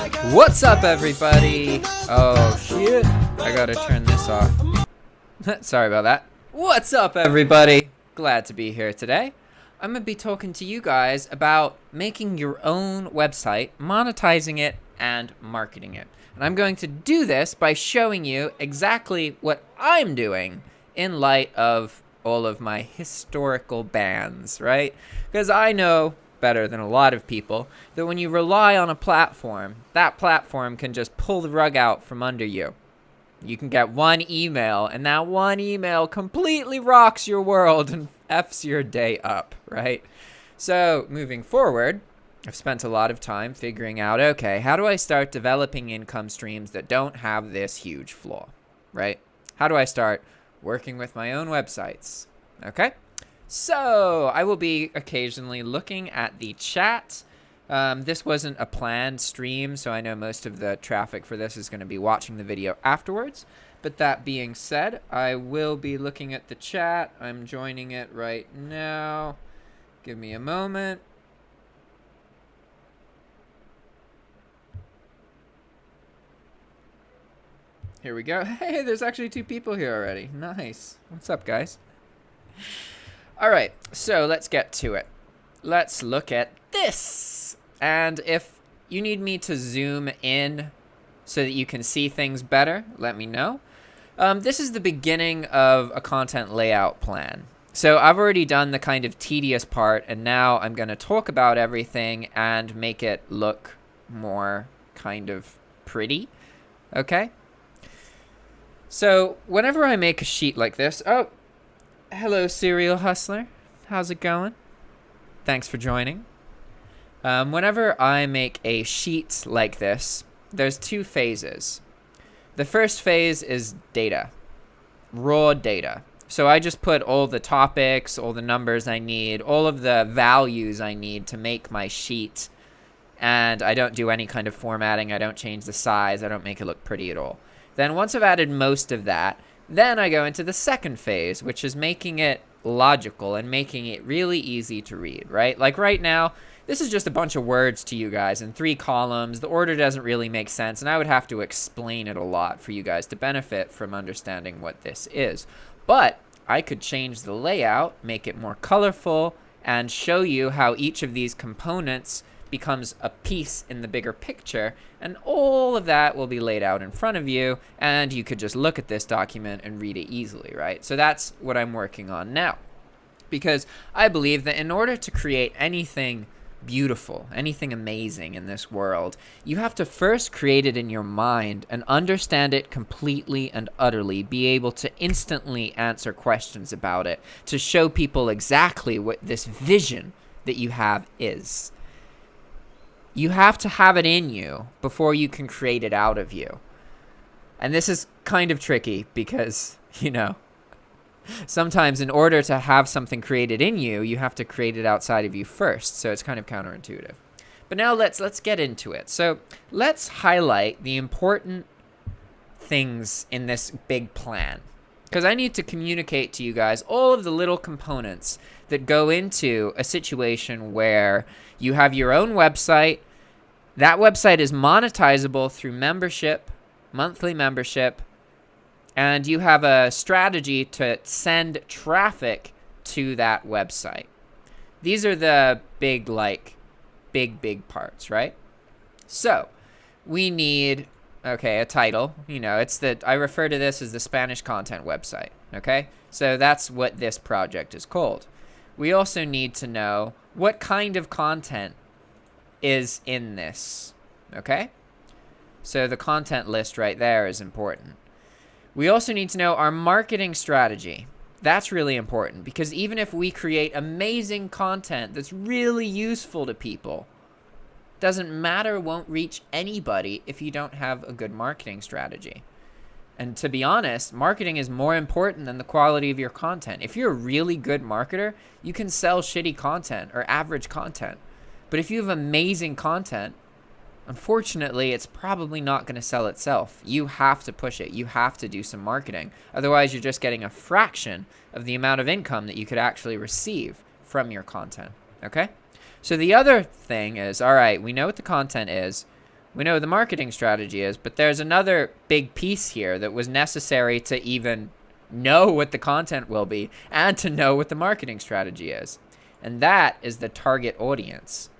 What's up, everybody? Oh, shit. I gotta turn this off. Sorry about that. What's up, everybody? Glad to be here today. I'm gonna be talking to you guys about making your own website, monetizing it, and marketing it. And I'm going to do this by showing you exactly what I'm doing in light of all of my historical bans, right? Because I know better than a lot of people that when you rely on a platform, that platform can just pull the rug out from under you. You can get one email, and that one email completely rocks your world and F's your day up, right? So moving forward, I've spent a lot of time figuring out, okay, how do I start developing income streams that don't have this huge flaw, right? How do I start working with my own websites? Okay. So I will be occasionally looking at the chat. This wasn't a planned stream, so I know most of the traffic for this is going to be watching the video afterwards. But that being said, I will be looking at the chat. I'm joining it right now. Give me a moment. Here we go. Hey, there's actually 2 people here already. Nice. What's up, guys? All right, so let's get to it. Let's look at this. And if you need me to zoom in so that you can see things better, let me know. This is the beginning of a content layout plan. So I've already done the kind of tedious part, and now I'm going to talk about everything and make it look more kind of pretty. Okay? So whenever I make a sheet like this, oh, hello, Serial Hustler. How's it going? Thanks for joining. Whenever I make a sheet like this, there's 2 phases. The first phase is data, raw data. So I just put all the topics, all the numbers I need, all of the values I need to make my sheet. And I don't do any kind of formatting. I don't change the size. I don't make it look pretty at all. Then once I've added most of that, then I go into the second phase, which is making it logical and making it really easy to read, right? Like right now, this is just a bunch of words to you guys in 3 columns. The order doesn't really make sense, and I would have to explain it a lot for you guys to benefit from understanding what this is. But I could change the layout, make it more colorful, and show you how each of these components becomes a piece in the bigger picture, and all of that will be laid out in front of you, and you could just look at this document and read it easily, right? So that's what I'm working on now, because I believe that in order to create anything beautiful, anything amazing in this world, you have to first create it in your mind and understand it completely and utterly, be able to instantly answer questions about it, to show people exactly what this vision that you have is. You have to have it in you before you can create it out of you. And this is kind of tricky because, you know, sometimes in order to have something created in you, you have to create it outside of you first. So it's kind of counterintuitive. But now let's get into it. So let's highlight the important things in this big plan, because I need to communicate to you guys all of the little components that go into a situation where you have your own website. That website is monetizable through membership, monthly membership, and you have a strategy to send traffic to that website. These are the big parts, right? So we need, okay, a title. You know, I refer to this as the Spanish content website, okay? So that's what this project is called. We also need to know what kind of content is in this, okay? So the content list right there is important. We also need to know our marketing strategy. That's really important, because even if we create amazing content that's really useful to people, doesn't matter, won't reach anybody if you don't have a good marketing strategy. And to be honest, marketing is more important than the quality of your content. If you're a really good marketer, you can sell shitty content or average content. But if you have amazing content, unfortunately, it's probably not going to sell itself. You have to push it. You have to do some marketing. Otherwise, you're just getting a fraction of the amount of income that you could actually receive from your content. Okay? So the other thing is, all right, we know what the content is. We know what the marketing strategy is, but there's another big piece here that was necessary to even know what the content will be and to know what the marketing strategy is. And that is the target audience.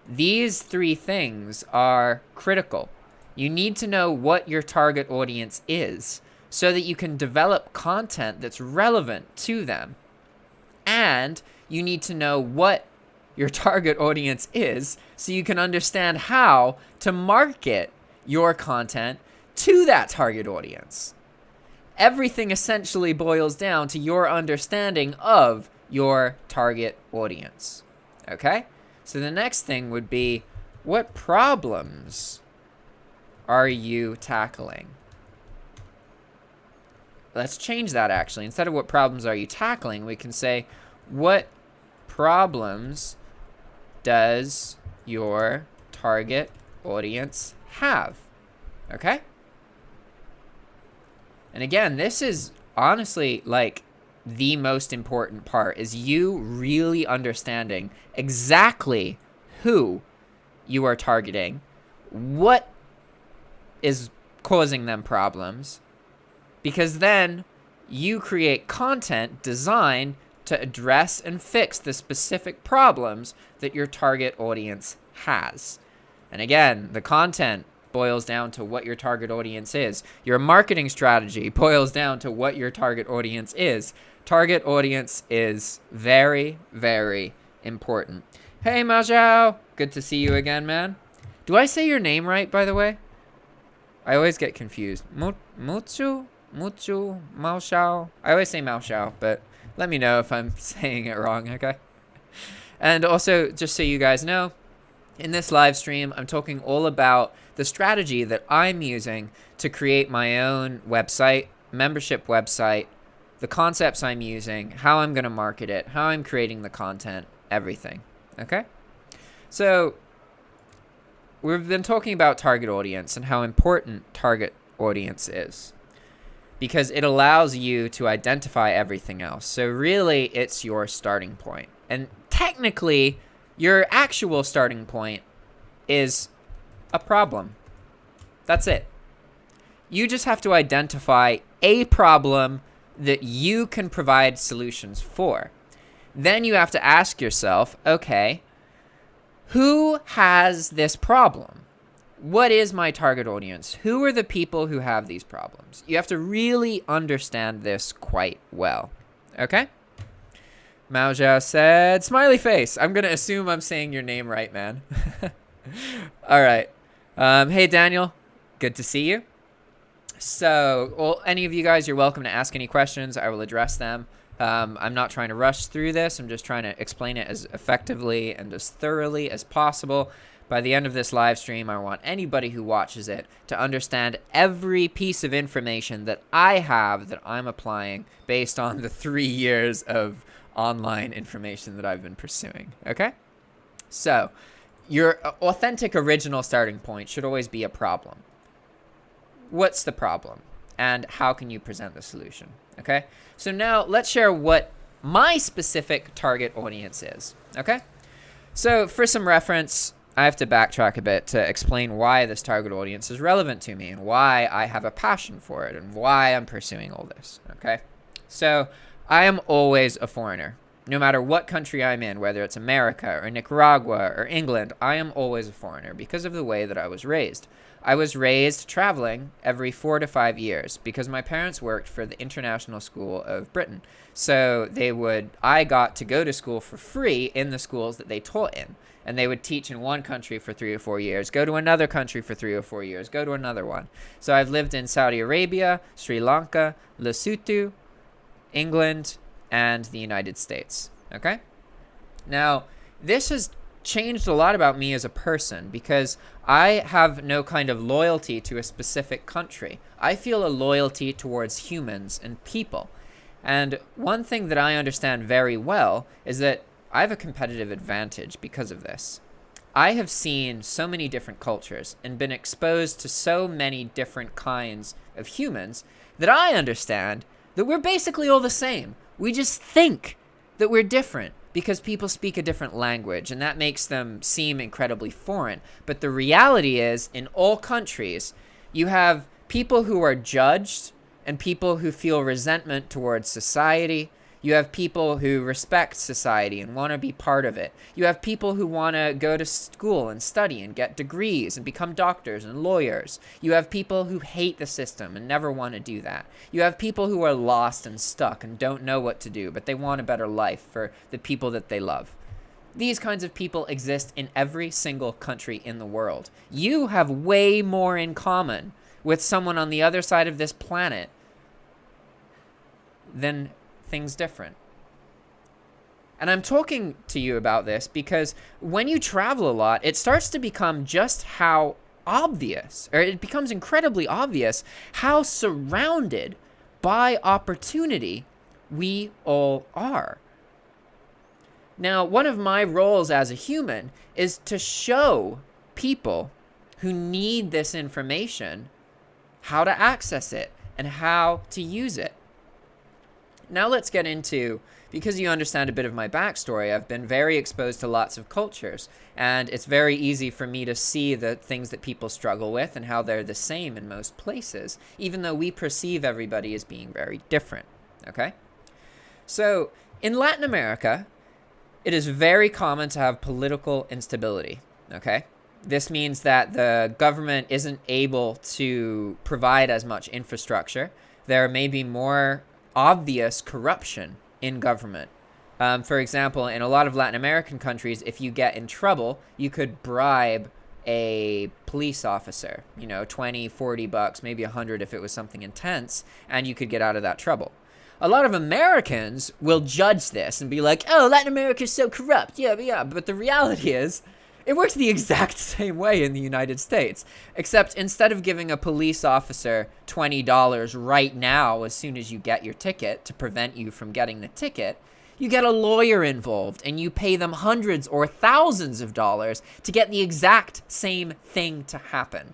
These three things are critical. You need to know what your target audience is so that you can develop content that's relevant to them. And you need to know what your target audience is so you can understand how to market your content to that target audience. Everything essentially boils down to your understanding of your target audience. Okay? So the next thing would be, what problems are you tackling? Let's change that actually. Instead of what problems are you tackling, we can say, what problems does your target audience have? Okay? And again, this is honestly like the most important part, is you really understanding exactly who you are targeting, what is causing them problems, because then you create content designed to address and fix the specific problems that your target audience has. And again, the content boils down to what your target audience is. Your marketing strategy boils down to what your target audience is. Target audience is very, very important. Hey, Mao Zhao. Good to see you again, man. Do I say your name right, by the way? I always get confused. Muchu, Mao Zhao. I always say Mao Zhao, but let me know if I'm saying it wrong, okay? And also, just so you guys know, in this live stream, I'm talking all about the strategy that I'm using to create my own website, membership website, the concepts I'm using, how I'm going to market it, how I'm creating the content, everything, okay? So we've been talking about target audience and how important target audience is, because it allows you to identify everything else. So really, it's your starting point. And technically, your actual starting point is a problem. That's it. You just have to identify a problem that you can provide solutions for. Then you have to ask yourself, okay, who has this problem? What is my target audience? Who are the people who have these problems? You have to really understand this quite well. Okay? Mao Zhao said, smiley face. I'm going to assume I'm saying your name right, man. All right. Hey, Daniel. Good to see you. So, well, any of you guys, you're welcome to ask any questions. I will address them. I'm not trying to rush through this. I'm just trying to explain it as effectively and as thoroughly as possible. By the end of this live stream, I want anybody who watches it to understand every piece of information that I have that I'm applying based on the 3 years of online information that I've been pursuing. Okay? So, your authentic original starting point should always be a problem. What's the problem? And how can you present the solution? Okay? So now let's share what my specific target audience is. Okay? So for some reference, I have to backtrack a bit to explain why this target audience is relevant to me and why I have a passion for it and why I'm pursuing all this. Okay? So I am always a foreigner. No matter what country I'm in, whether it's America or Nicaragua or England, I am always a foreigner because of the way that I was raised. I was raised traveling every 4 to 5 years because my parents worked for the International School of Britain. So I got to go to school for free in the schools that they taught in. And they would teach in one country for 3 or 4 years, go to another country for 3 or 4 years, go to another one. So I've lived in Saudi Arabia, Sri Lanka, Lesotho, England, and the United States. Okay? Now, this has changed a lot about me as a person because I have no kind of loyalty to a specific country. I feel a loyalty towards humans and people. And one thing that I understand very well is that I have a competitive advantage because of this. I have seen so many different cultures and been exposed to so many different kinds of humans that I understand that we're basically all the same. We just think that we're different because people speak a different language, and that makes them seem incredibly foreign. But the reality is, in all countries, you have people who are judged and people who feel resentment towards society. You have people who respect society and want to be part of it. You have people who want to go to school and study and get degrees and become doctors and lawyers. You have people who hate the system and never want to do that. You have people who are lost and stuck and don't know what to do, but they want a better life for the people that they love. These kinds of people exist in every single country in the world. You have way more in common with someone on the other side of this planet than things different. And I'm talking to you about this because when you travel a lot, it starts to become just how obvious, or it becomes incredibly obvious, how surrounded by opportunity we all are. Now, one of my roles as a human is to show people who need this information how to access it and how to use it. Now let's get into, because you understand a bit of my backstory, I've been very exposed to lots of cultures, and it's very easy for me to see the things that people struggle with and how they're the same in most places, even though we perceive everybody as being very different, okay? So, in Latin America, it is very common to have political instability, okay? This means that the government isn't able to provide as much infrastructure. There may be more obvious corruption in government. For example, in a lot of Latin American countries, if you get in trouble, you could bribe a police officer, 20, 40 bucks, maybe 100 if it was something intense, and you could get out of that trouble. A lot of Americans will judge this and be like, oh, Latin America is so corrupt. Yeah. But the reality is, it works the exact same way in the United States, except instead of giving a police officer $20 right now as soon as you get your ticket to prevent you from getting the ticket, you get a lawyer involved and you pay them hundreds or thousands of dollars to get the exact same thing to happen.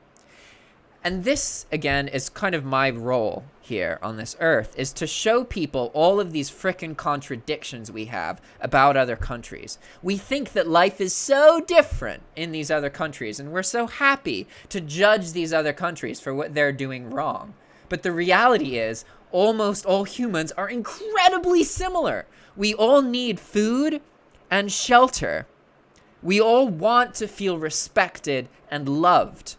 And this, again, is kind of my role here on this earth, is to show people all of these frickin' contradictions we have about other countries. We think that life is so different in these other countries, and we're so happy to judge these other countries for what they're doing wrong. But the reality is, almost all humans are incredibly similar. We all need food and shelter. We all want to feel respected and loved.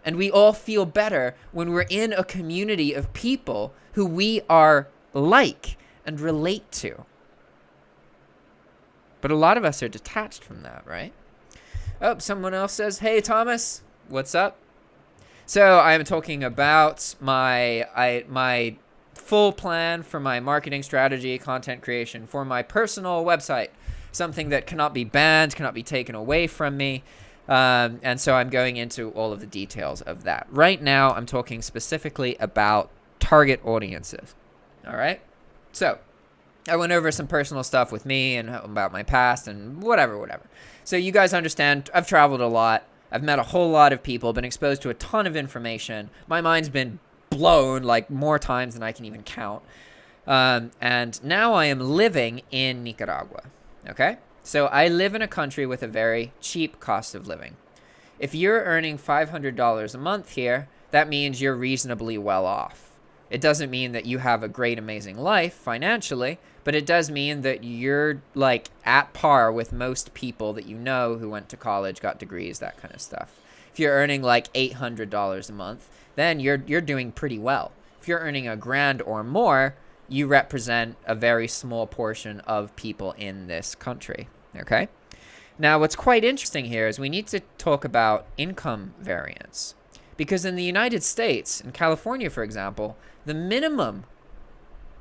And we all feel better when we're in a community of people who we are like and relate to. But a lot of us are detached from that, right? Oh, someone else says, hey, Thomas, what's up? So I'm talking about my full plan for my marketing strategy, content creation for my personal website, something that cannot be banned, cannot be taken away from me. And so I'm going into all of the details of that. Right now, I'm talking specifically about target audiences. All right? So I went over some personal stuff with me and about my past and whatever. So you guys understand, I've traveled a lot. I've met a whole lot of people, been exposed to a ton of information. My mind's been blown like more times than I can even count. And now I am living in Nicaragua. Okay? So I live in a country with a very cheap cost of living. If you're earning $500 a month here, that means you're reasonably well off. It doesn't mean that you have a great, amazing life financially, but it does mean that you're like at par with most people that you know who went to college, got degrees, that kind of stuff. If you're earning like $800 a month, then you're doing pretty well. If you're earning $1,000 or more, you represent a very small portion of people in this country. Okay? Now, what's quite interesting here is we need to talk about income variance. Because in the United States, in California, for example, the minimum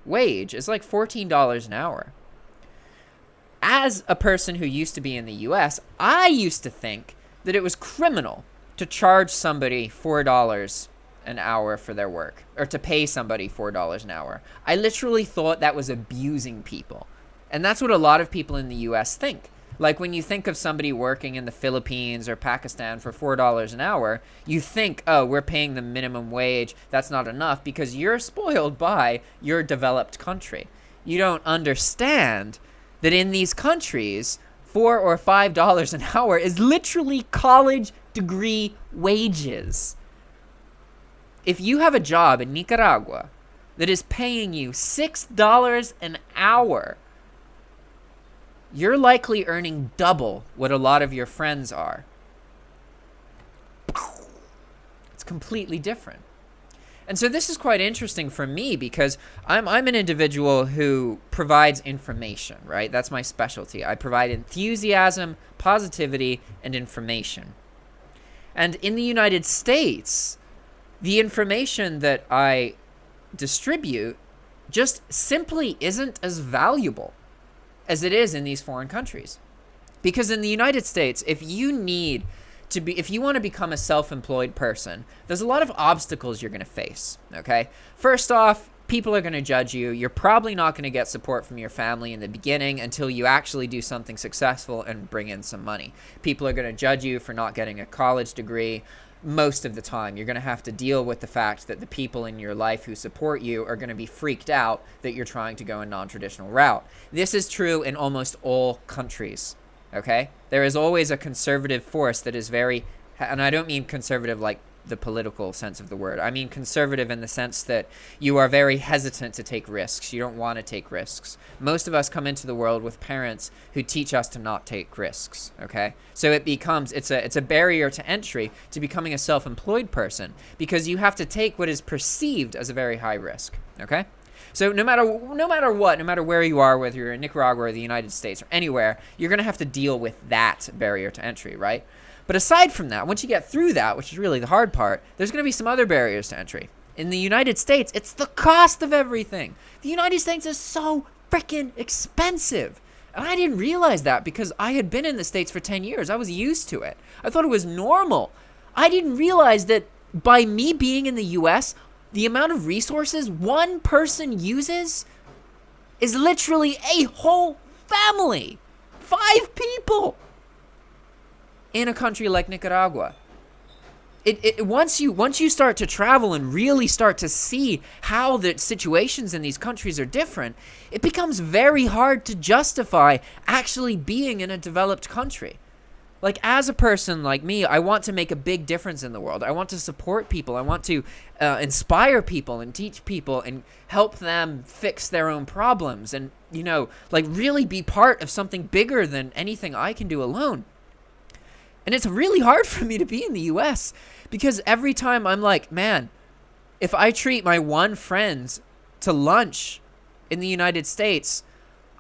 wage is like $14 an hour. As a person who used to be in the US, I used to think that it was criminal to charge somebody $4 an hour for their work, or to pay somebody $4 an hour. I literally thought that was abusing people. And that's what a lot of people in the US think. Like when you think of somebody working in the Philippines or Pakistan for $4 an hour, you think, oh, we're paying the minimum wage. That's not enough because you're spoiled by your developed country. You don't understand that in these countries, $4 or $5 an hour is literally college degree wages. If you have a job in Nicaragua that is paying you $6 an hour, you're likely earning double what a lot of your friends are. It's completely different. And so this is quite interesting for me because I'm an individual who provides information, right? That's my specialty. I provide enthusiasm, positivity, and information. And in the United States, the information that I distribute just simply isn't as valuable as it is in these foreign countries. Because in the United States, if you want to become a self-employed person, there's a lot of obstacles you're going to face, okay? First off, people are going to judge you. You're probably not going to get support from your family in the beginning until you actually do something successful and bring in some money. People are going to judge you for not getting a college degree. Most of the time, you're going to have to deal with the fact that the people in your life who support you are going to be freaked out that you're trying to go a non-traditional route. This is true in almost all countries. Okay? There is always a conservative force that is very, and I don't mean conservative like the political sense of the word. I mean conservative in the sense that you are very hesitant to take risks. You don't want to take risks. Most of us come into the world with parents who teach us to not take risks, okay? So it's a barrier to entry to becoming a self-employed person because you have to take what is perceived as a very high risk, okay? So no matter where you are, whether you're in Nicaragua or the United States or anywhere, you're going to have to deal with that barrier to entry, right? But aside from that, once you get through that, which is really the hard part, there's going to be some other barriers to entry. In the United States, it's the cost of everything. The United States is so freaking expensive. And I didn't realize that because I had been in the States for 10 years. I was used to it. I thought it was normal. I didn't realize that by me being in the US, the amount of resources one person uses is literally a whole family. 5 people in a country like Nicaragua. Once you start to travel and really start to see how the situations in these countries are different, it becomes very hard to justify actually being in a developed country. Like, as a person like me, I want to make a big difference in the world. I want to support people. I want to inspire people and teach people and help them fix their own problems and, really be part of something bigger than anything I can do alone. And it's really hard for me to be in the US because every time I'm like, man, if I treat my one friend to lunch in the United States,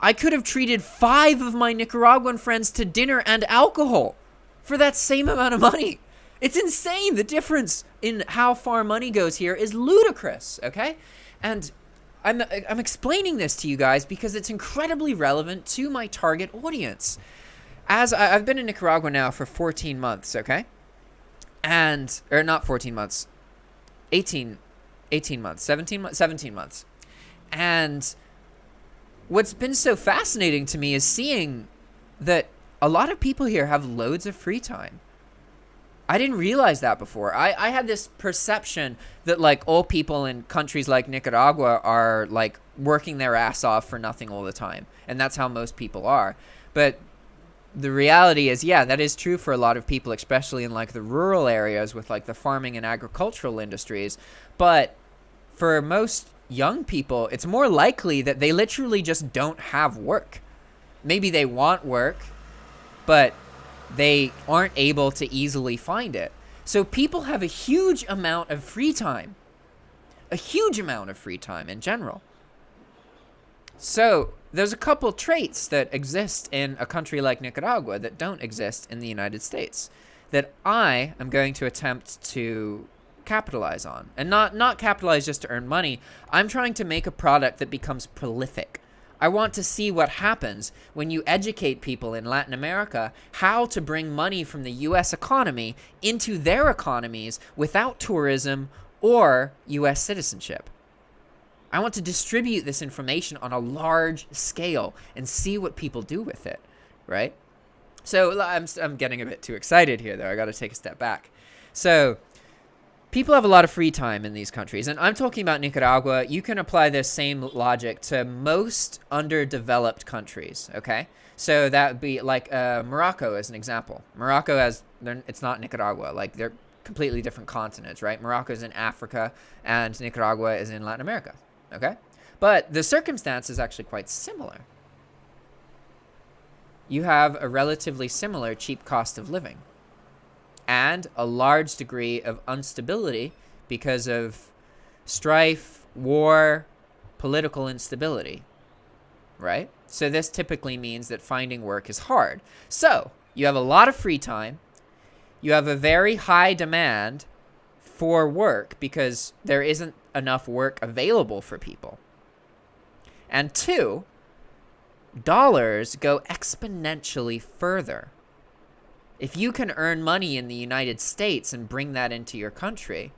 I could have treated 5 of my Nicaraguan friends to dinner and alcohol for that same amount of money. It's insane. The difference in how far money goes here is ludicrous, okay? And I'm explaining this to you guys because it's incredibly relevant to my target audience. As I've been in Nicaragua now for 14 months, okay? Or not 14 months, 18 months, 17 months. And what's been so fascinating to me is seeing that a lot of people here have loads of free time. I didn't realize that before. I had this perception that, like, all people in countries like Nicaragua are, like, working their ass off for nothing all the time. And that's how most people are. But the reality is, yeah, that is true for a lot of people, especially in, like, the rural areas with, like, the farming and agricultural industries. But for most young people, it's more likely that they literally just don't have work. Maybe they want work, but they aren't able to easily find it. So people have a huge amount of free time. A huge amount of free time in general. So there's a couple traits that exist in a country like Nicaragua that don't exist in the United States that I am going to attempt to capitalize on. And not capitalize just to earn money. I'm trying to make a product that becomes prolific. I want to see what happens when you educate people in Latin America how to bring money from the U.S. economy into their economies without tourism or U.S. citizenship. I want to distribute this information on a large scale and see what people do with it, right? So I'm getting a bit too excited here, though. I got to take a step back. So people have a lot of free time in these countries. And I'm talking about Nicaragua. You can apply this same logic to most underdeveloped countries, okay? So that would be like Morocco as an example. Morocco it's not Nicaragua. Like, they're completely different continents, right? Morocco is in Africa and Nicaragua is in Latin America, okay? But the circumstance is actually quite similar. You have a relatively similar cheap cost of living and a large degree of instability because of strife, war, political instability, right? So this typically means that finding work is hard. So you have a lot of free time. You have a very high demand for work because there isn't enough work available for people. And two, dollars go exponentially further. If you can earn money in the United States and bring that into your country,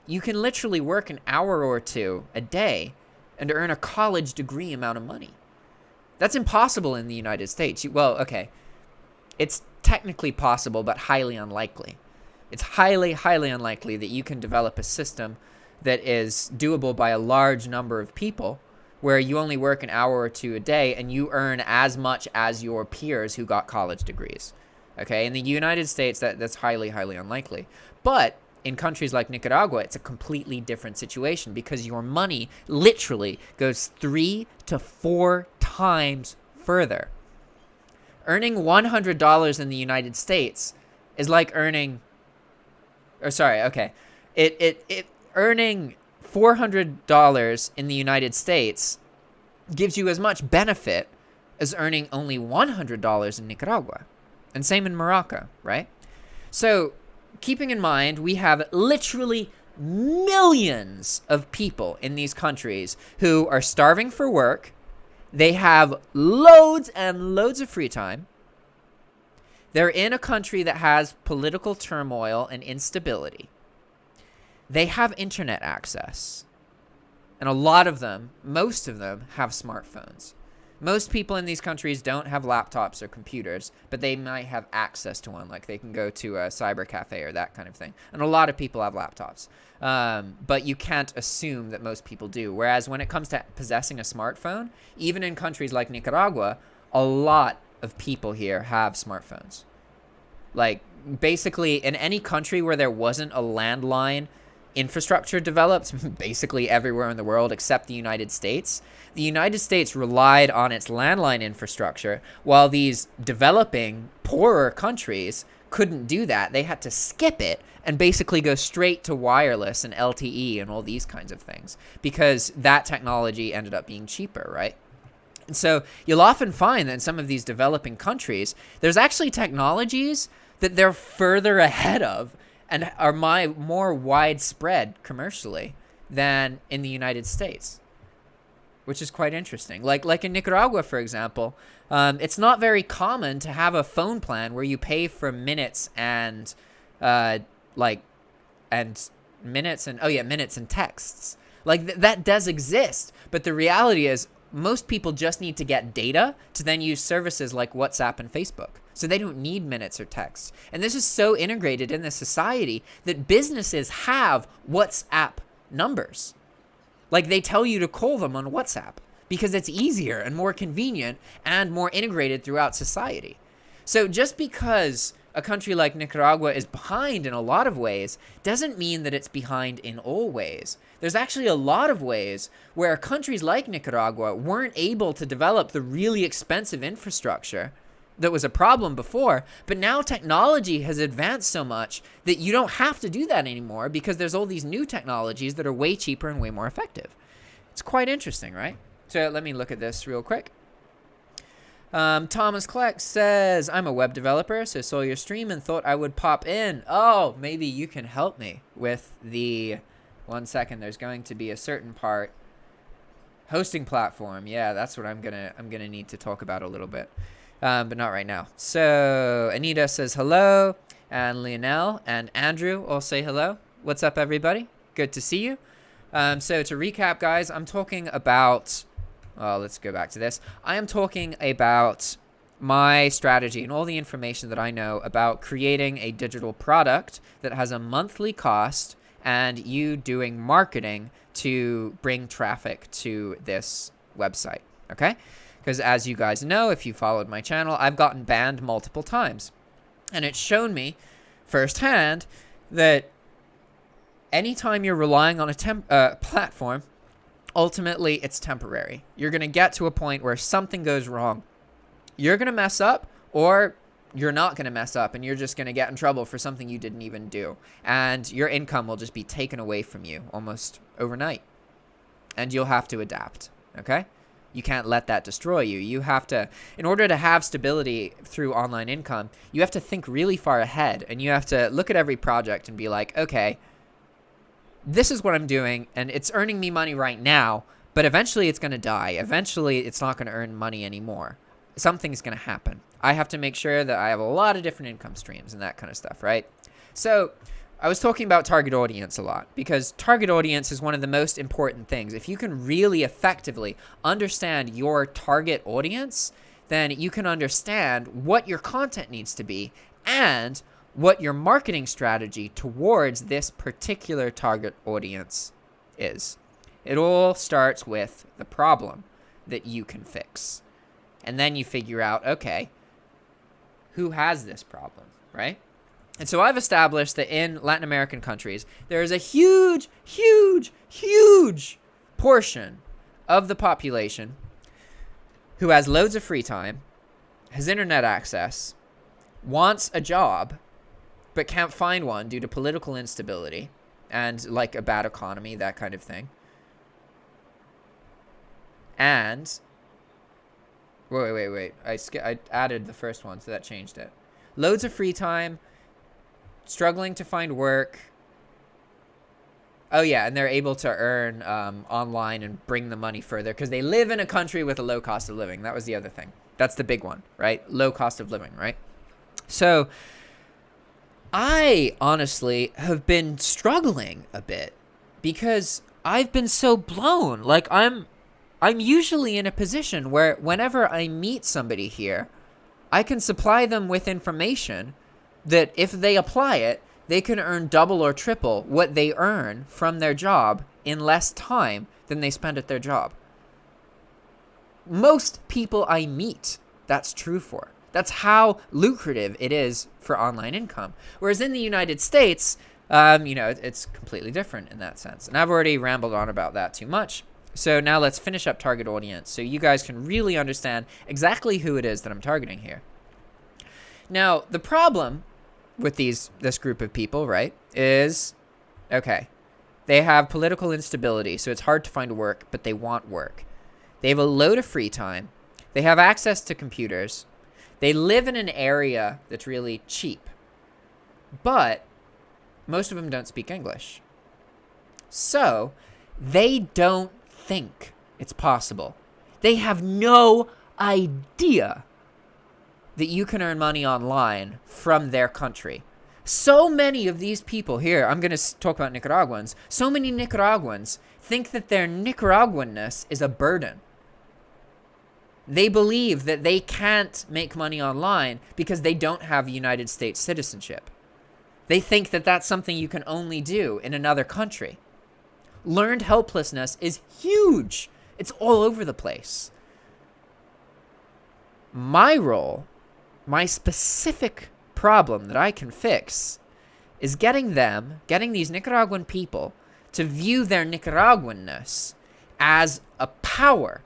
you can literally work an hour or two a day and earn a college degree amount of money. That's impossible in the United States. Well, okay, it's technically possible, but highly unlikely. It's highly, highly unlikely that you can develop a system that is doable by a large number of people where you only work an hour or two a day and you earn as much as your peers who got college degrees. Okay, in the United States, that's highly, highly unlikely. But in countries like Nicaragua, it's a completely different situation because your money literally goes 3 to 4 times further. Earning $100 in the United States is like earning, earning $400 in the United States gives you as much benefit as earning only $100 in Nicaragua. And same in Morocco, right? So keeping in mind, we have literally millions of people in these countries who are starving for work. They have loads and loads of free time. They're in a country that has political turmoil and instability. They have internet access. And a lot of them, most of them, have smartphones. Most people in these countries don't have laptops or computers, but they might have access to one. Like, they can go to a cyber cafe or that kind of thing. And a lot of people have laptops. But you can't assume that most people do. Whereas when it comes to possessing a smartphone, even in countries like Nicaragua, a lot of people here have smartphones. Like, basically, in any country where there wasn't a landline infrastructure developed, basically everywhere in the world except the United States, the United States relied on its landline infrastructure, while these developing, poorer countries couldn't do that. They had to skip it and basically go straight to wireless and LTE and all these kinds of things because that technology ended up being cheaper, right? And so you'll often find that in some of these developing countries, there's actually technologies that they're further ahead of and are more widespread commercially than in the United States, which is quite interesting. Like in Nicaragua, for example, it's not very common to have a phone plan where you pay for minutes and minutes and texts. Like that does exist, but the reality is most people just need to get data to then use services like WhatsApp and Facebook. So they don't need minutes or texts. And this is so integrated in the society that businesses have WhatsApp numbers. Like, they tell you to call them on WhatsApp because it's easier and more convenient and more integrated throughout society. So just because a country like Nicaragua is behind in a lot of ways doesn't mean that it's behind in all ways. There's actually a lot of ways where countries like Nicaragua weren't able to develop the really expensive infrastructure that was a problem before, but now technology has advanced so much that you don't have to do that anymore because there's all these new technologies that are way cheaper and way more effective. It's quite interesting, right? So let me look at this real quick. Thomas Kleck says, I'm a web developer, so saw your stream and thought I would pop in. Oh, maybe you can help me with the... 1 second, there's going to be a certain part. Hosting platform. Yeah, that's what I'm gonna need to talk about a little bit. But not right now. So Anita says hello, and Lionel and Andrew all say hello. What's up, everybody? Good to see you. So to recap, guys, I'm talking about, let's go back to this. I am talking about my strategy and all the information that I know about creating a digital product that has a monthly cost and you doing marketing to bring traffic to this website, okay? Because as you guys know, if you followed my channel, I've gotten banned multiple times. And it's shown me firsthand that anytime you're relying on a platform, ultimately it's temporary. You're going to get to a point where something goes wrong. You're going to mess up, or you're not going to mess up, and you're just going to get in trouble for something you didn't even do. And your income will just be taken away from you almost overnight. And you'll have to adapt, okay? You can't let that destroy you. You have to, in order to have stability through online income, you have to think really far ahead, and you have to look at every project and be like, okay, this is what I'm doing, and it's earning me money right now, but eventually it's going to die. Eventually it's not going to earn money anymore. Something's going to happen. I have to make sure that I have a lot of different income streams and that kind of stuff, right? So I was talking about target audience a lot, because target audience is one of the most important things. If you can really effectively understand your target audience, then you can understand what your content needs to be and what your marketing strategy towards this particular target audience is. It all starts with the problem that you can fix. And then you figure out, okay, who has this problem, right? And so I've established that in Latin American countries, there is a huge, huge, huge portion of the population who has loads of free time, has internet access, wants a job, but can't find one due to political instability and like a bad economy, that kind of thing. And wait. I added the first one, so that changed it. Loads of free time, struggling to find work. Oh yeah, and they're able to earn online and bring the money further because they live in a country with a low cost of living. That was the other thing. That's the big one, right? Low cost of living, right? So I honestly have been struggling a bit because I've been so blown. Like I'm usually in a position where whenever I meet somebody here, I can supply them with information that if they apply it, they can earn double or triple what they earn from their job in less time than they spend at their job. Most people I meet, that's true for. That's how lucrative it is for online income. Whereas in the United States, it's completely different in that sense. And I've already rambled on about that too much. So now let's finish up target audience so you guys can really understand exactly who it is that I'm targeting here. Now, the problem with this group of people, right, is, okay, they have political instability, so it's hard to find work, but they want work. They have a load of free time. They have access to computers. They live in an area that's really cheap, but most of them don't speak English. So they don't think it's possible. They have no idea that you can earn money online from their country. So many of these people here, I'm going to talk about Nicaraguans, so many Nicaraguans think that their Nicaraguanness is a burden. They believe that they can't make money online because they don't have United States citizenship. They think that that's something you can only do in another country. Learned helplessness is huge. It's all over the place. My role, my specific problem that I can fix is getting these Nicaraguan people to view their Nicaraguanness as a power,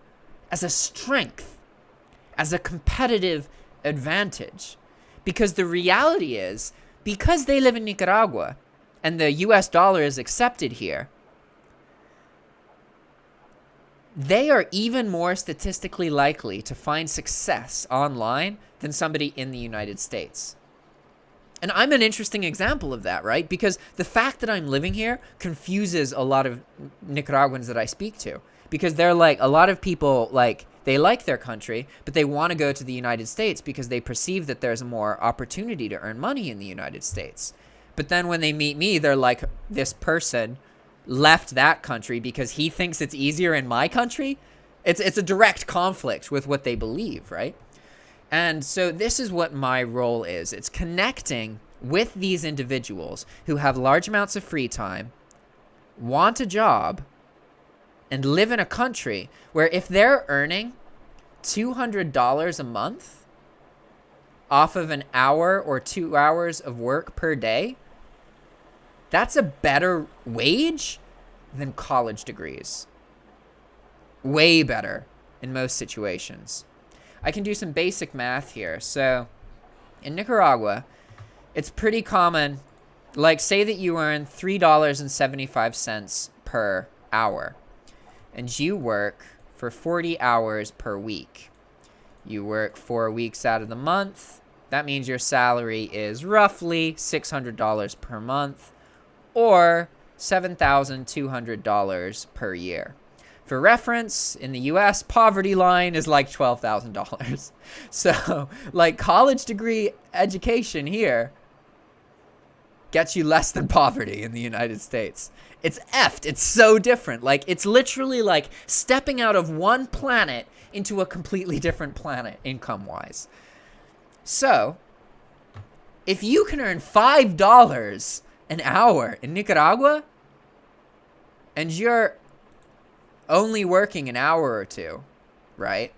as a strength, as a competitive advantage. Because the reality is, because they live in Nicaragua and the US dollar is accepted here, they are even more statistically likely to find success online than somebody in the United States. And I'm an interesting example of that, right? Because the fact that I'm living here confuses a lot of Nicaraguans that I speak to. Because they're like, a lot of people, like, they like their country, but they want to go to the United States because they perceive that there's more opportunity to earn money in the United States. But then when they meet me, they're like, this person left that country because he thinks it's easier in my country. It's a direct conflict with what they believe, right? And so this is what my role is. It's connecting with these individuals who have large amounts of free time, want a job and live in a country where if they're earning $200 a month off of an hour or 2 hours of work per day, that's a better wage than college degrees. Way better in most situations. I can do some basic math here. So in Nicaragua, it's pretty common, like say that you earn $3.75 per hour and you work for 40 hours per week. You work 4 weeks out of the month. That means your salary is roughly $600 per month or $7,200 per year. For reference, in the US, poverty line is like $12,000. So, like, college degree education here gets you less than poverty in the United States. It's effed. It's so different. Like, it's literally like stepping out of one planet into a completely different planet income-wise. So, if you can earn $5 an hour in Nicaragua and you're only working an hour or two, right?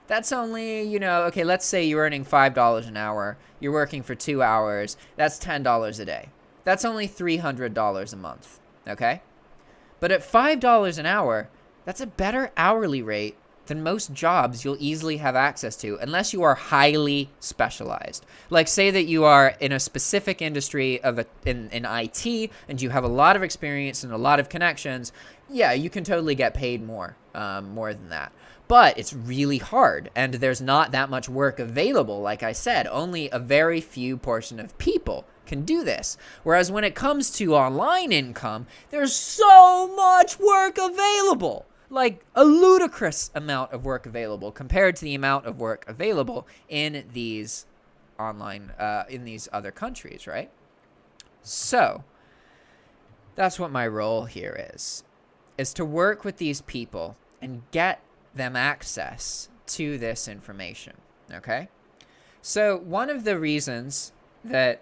That's only, you know, okay, let's say you're earning $5 an hour. You're working for 2 hours. That's $10 a day. That's only $300 a month, okay? But at $5 an hour, that's a better hourly rate than most jobs you'll easily have access to unless you are highly specialized. Like say that you are in a specific industry in IT and you have a lot of experience and a lot of connections. Yeah, you can totally get paid more than that. But it's really hard and there's not that much work available. Like I said, only a very few portion of people can do this. Whereas when it comes to online income, there's so much work available. Like a ludicrous amount of work available compared to the amount of work available in these in these other countries, right? So that's what my role here is to work with these people and get them access to this information, okay? So one of the reasons that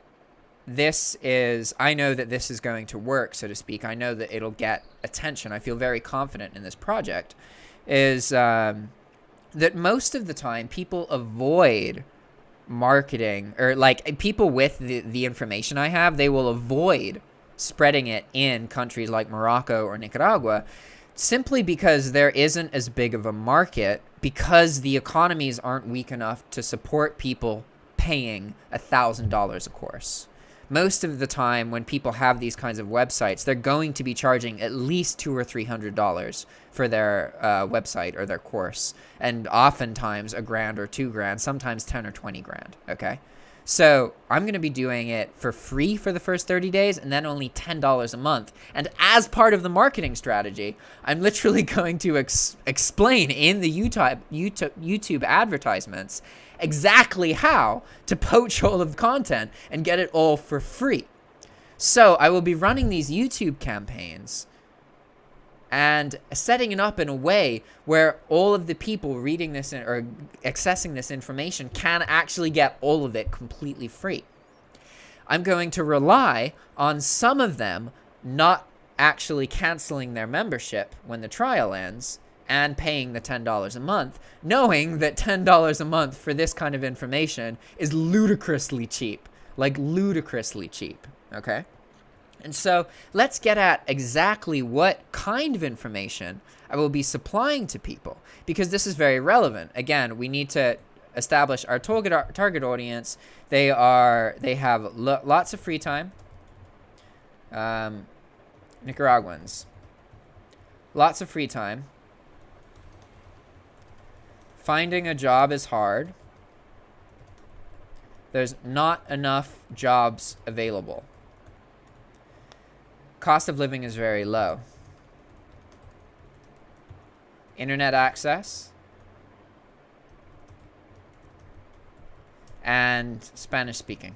I know that this is going to work, so to speak, I know that it'll get attention, I feel very confident in this project, is that most of the time people avoid marketing, or like people with the information I have, they will avoid spreading it in countries like Morocco or Nicaragua simply because there isn't as big of a market, because the economies aren't weak enough to support people paying $1,000 a course. Most of the time when people have these kinds of websites, they're going to be charging at least $200 or $300 for their website or their course. And oftentimes $1,000 or $2,000, sometimes 10 or 20 grand, okay? So I'm going to be doing it for free for the first 30 days and then only $10 a month. And as part of the marketing strategy, I'm literally going to explain in the YouTube advertisements exactly how to poach all of the content and get it all for free. So I will be running these YouTube campaigns and setting it up in a way where all of the people reading this or accessing this information can actually get all of it completely free. I'm going to rely on some of them not actually canceling their membership when the trial ends and paying the $10 a month, knowing that $10 a month for this kind of information is ludicrously cheap, like ludicrously cheap, okay? And so let's get at exactly what kind of information I will be supplying to people, because this is very relevant. Again, we need to establish our target audience. They have lots of free time. Nicaraguans. Lots of free time. Finding a job is hard. There's not enough jobs available. Cost of living is very low. Internet access. And Spanish speaking.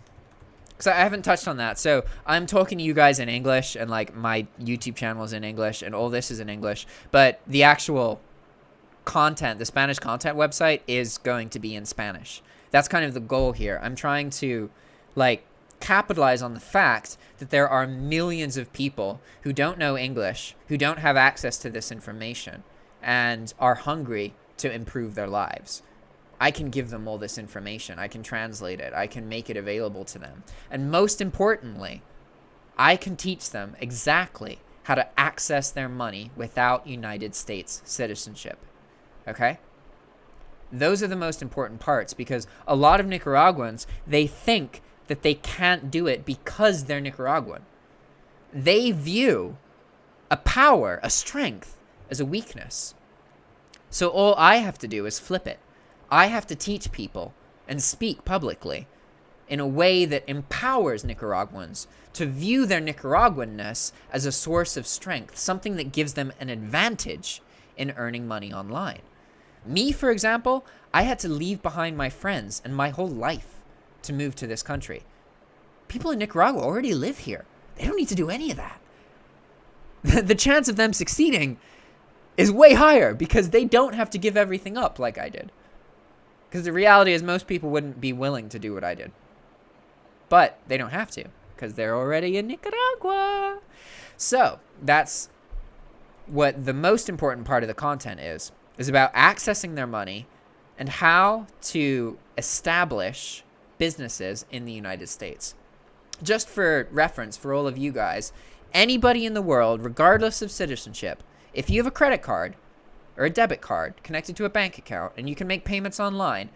Because I haven't touched on that. So I'm talking to you guys in English, and like my YouTube channel is in English, and all this is in English. But the actual content, the Spanish content website is going to be in Spanish. That's kind of the goal here. I'm trying to like capitalize on the fact that there are millions of people who don't know English, who don't have access to this information, and are hungry to improve their lives. I can give them all this information. I can translate it. I can make it available to them. And most importantly, I can teach them exactly how to access their money without United States citizenship. Okay? Those are the most important parts, because a lot of Nicaraguans, they think that they can't do it because they're Nicaraguan. They view a power, a strength, as a weakness. So all I have to do is flip it. I have to teach people and speak publicly in a way that empowers Nicaraguans to view their Nicaraguanness as a source of strength, something that gives them an advantage in earning money online. Me, for example, I had to leave behind my friends and my whole life to move to this country. People in Nicaragua already live here. They don't need to do any of that. The chance of them succeeding is way higher because they don't have to give everything up like I did. Because the reality is most people wouldn't be willing to do what I did. But they don't have to because they're already in Nicaragua. So that's what the most important part of the content is about accessing their money and how to establish businesses in the United States. Just for reference for all of you guys, anybody in the world, regardless of citizenship, if you have a credit card or a debit card connected to a bank account and you can make payments online,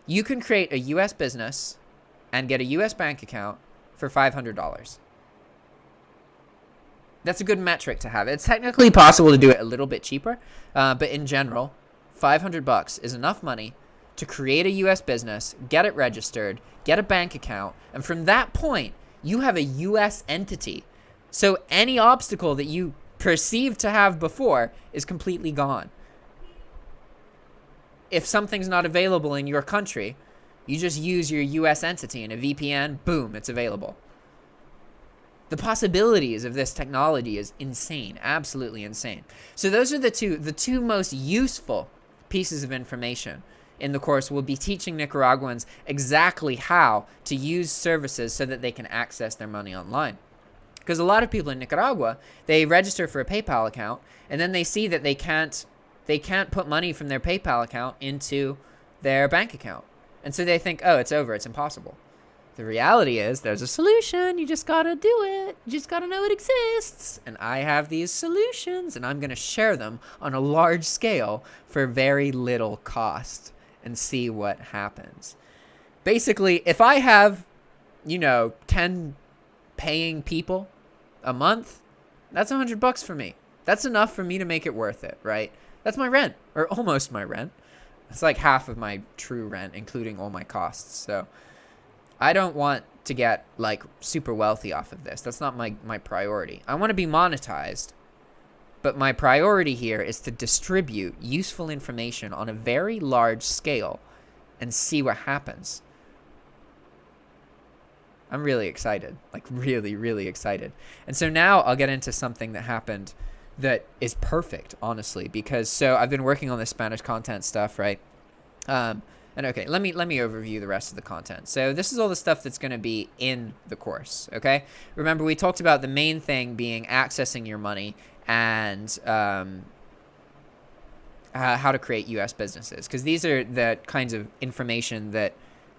you can create a U.S. business and get a U.S. bank account for $500. That's a good metric to have. It's technically possible to do it a little bit cheaper, but in general, $500 is enough money to create a U.S. business, get it registered, get a bank account, and from that point, you have a U.S. entity. So any obstacle that you perceived to have before is completely gone. If something's not available in your country, you just use your U.S. entity in a VPN, boom, it's available. The possibilities of this technology is insane, absolutely insane. So those are the two most useful pieces of information in the course. We'll be teaching Nicaraguans exactly how to use services so that they can access their money online. Because a lot of people in Nicaragua, they register for a PayPal account, and then they see that they can't put money from their PayPal account into their bank account. And so they think, oh, it's over, it's impossible. The reality is there's a solution. You just got to do it. You just got to know it exists. And I have these solutions, and I'm going to share them on a large scale for very little cost and see what happens. Basically, if I have, 10 paying people a month, that's $100 for me. That's enough for me to make it worth it, right? That's my rent, or almost my rent. It's like half of my true rent, including all my costs. So I don't want to get super wealthy off of this. That's not my priority. I want to be monetized, but my priority here is to distribute useful information on a very large scale and see what happens. I'm really excited, really, really excited. And so now I'll get into something that happened that is perfect, honestly, because I've been working on this Spanish content stuff, right? And okay, let me overview the rest of the content. So this is all the stuff that's going to be in the course, okay? Remember, we talked about the main thing being accessing your money and how to create U.S. businesses, because these are the kinds of information that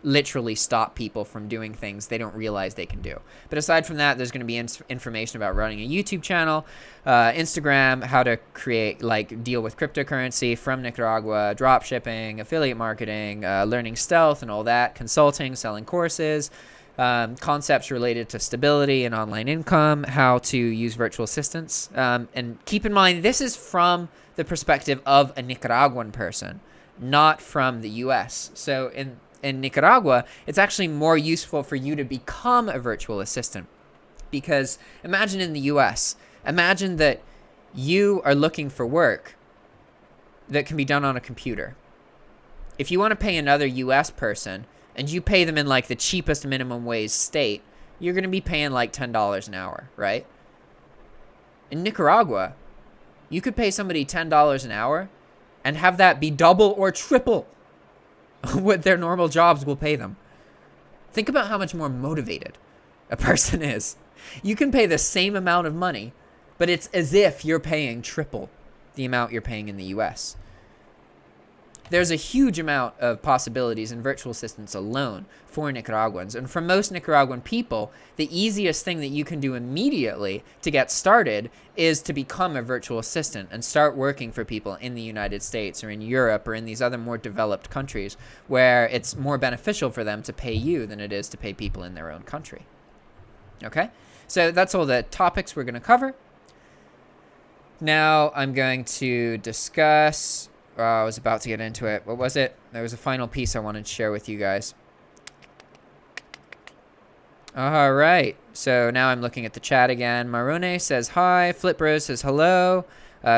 literally stop people from doing things they don't realize they can do. But aside from that, there's going to be information about running a YouTube channel, Instagram, how to create, deal with cryptocurrency from Nicaragua, drop shipping, affiliate marketing, learning stealth and all that, consulting, selling courses, concepts related to stability and online income, how to use virtual assistants. And keep in mind, this is from the perspective of a Nicaraguan person, not from the U.S. So in Nicaragua, it's actually more useful for you to become a virtual assistant. Because imagine in the US, imagine that you are looking for work that can be done on a computer. If you want to pay another US person and you pay them in the cheapest minimum wage state, you're going to be paying $10 an hour, right? In Nicaragua, you could pay somebody $10 an hour and have that be double or triple what their normal jobs will pay them. Think about how much more motivated a person is. You can pay the same amount of money, but it's as if you're paying triple the amount you're paying in the US. There's a huge amount of possibilities in virtual assistants alone for Nicaraguans. And for most Nicaraguan people, the easiest thing that you can do immediately to get started is to become a virtual assistant and start working for people in the United States or in Europe or in these other more developed countries where it's more beneficial for them to pay you than it is to pay people in their own country. Okay? So that's all the topics we're going to cover. Now I'm going to discuss... I was about to get into it. What was it? There was a final piece I wanted to share with you guys. All right. So now I'm looking at the chat again. Marone says hi. Flipbros says hello.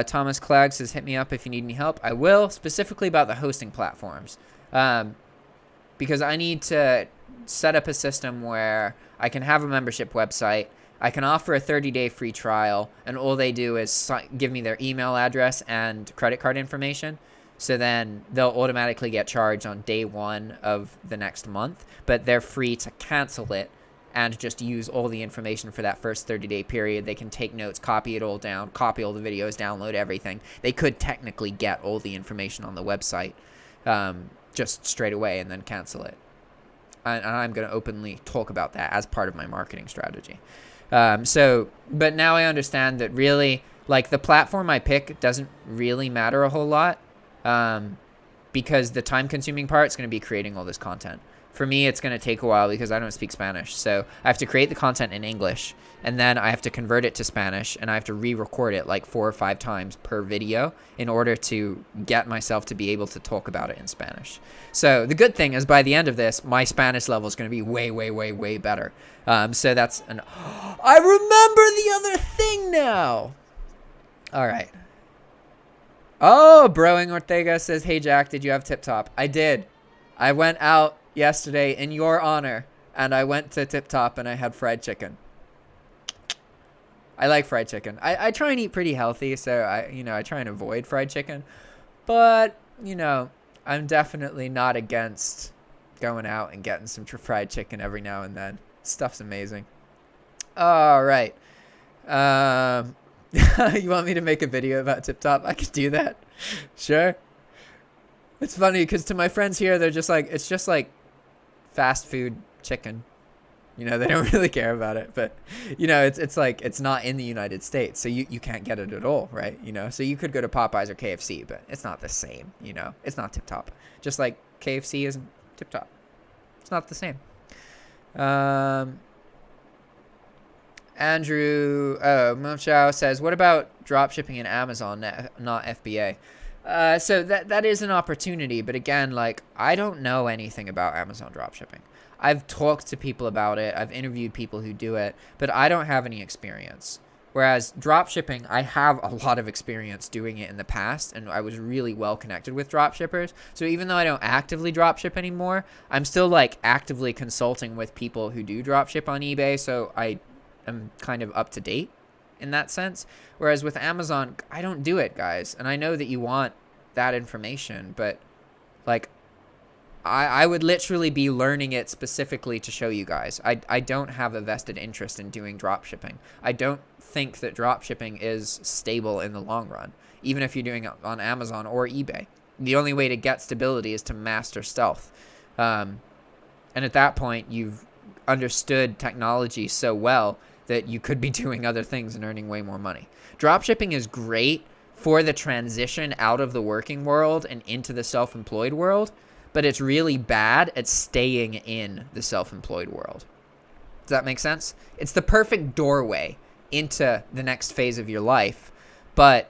Thomas Clegg says hit me up if you need any help. I will, specifically about the hosting platforms. Because I need to set up a system where I can have a membership website. I can offer a 30-day free trial, and all they do is give me their email address and credit card information. So then they'll automatically get charged on day 1 of the next month, but they're free to cancel it and just use all the information for that first 30-day period. They can take notes, copy it all down, copy all the videos, download everything. They could technically get all the information on the website just straight away and then cancel it. And I'm going to openly talk about that as part of my marketing strategy. But now I understand that really, like, the platform I pick doesn't really matter a whole lot, because the time-consuming part is going to be creating all this content. For me, it's going to take a while because I don't speak Spanish, so I have to create the content in English, and then I have to convert it to Spanish, and I have to re-record it like 4 or 5 times per video in order to get myself to be able to talk about it in Spanish. So the good thing is, by the end of this, my Spanish level is going to be way, way, way, way better. So that's an... I remember the other thing now! All right. Oh, Broing Ortega says, hey, Jack, did you have Tip Top? I did. I went out yesterday in your honor, and I went to Tip Top and I had fried chicken. I like fried chicken. I try and eat pretty healthy, so I try and avoid fried chicken. But, I'm definitely not against going out and getting some fried chicken every now and then. Stuff's amazing. All right. You want me to make a video about Tip Top? I could do that. Sure. It's funny because to my friends here, they're just like, it's just like fast food chicken. They don't really care about it. But, it's like it's not in the United States. So you can't get it at all, right? So you could go to Popeyes or KFC, but it's not the same, It's not Tip Top. Just like KFC isn't Tip Top. It's not the same. Andrew Mochow says, what about drop shipping in Amazon, not FBA? So that is an opportunity, but again, like, I don't know anything about Amazon drop shipping. I've talked to people about it. I've interviewed people who do it, but I don't have any experience. Whereas drop shipping, I have a lot of experience doing it in the past, and I was really well connected with drop shippers. So even though I don't actively drop ship anymore, I'm still like actively consulting with people who do drop ship on eBay. So I am kind of up to date in that sense. Whereas with Amazon, I don't do it, guys. And I know that you want that information, but like, I would literally be learning it specifically to show you guys. I don't have a vested interest in doing drop shipping. I don't think that drop shipping is stable in the long run, even if you're doing it on Amazon or eBay. The only way to get stability is to master stealth. And at that point, you've understood technology so well that you could be doing other things and earning way more money. Drop shipping is great for the transition out of the working world and into the self-employed world, but it's really bad at staying in the self-employed world. Does that make sense? It's the perfect doorway into the next phase of your life, but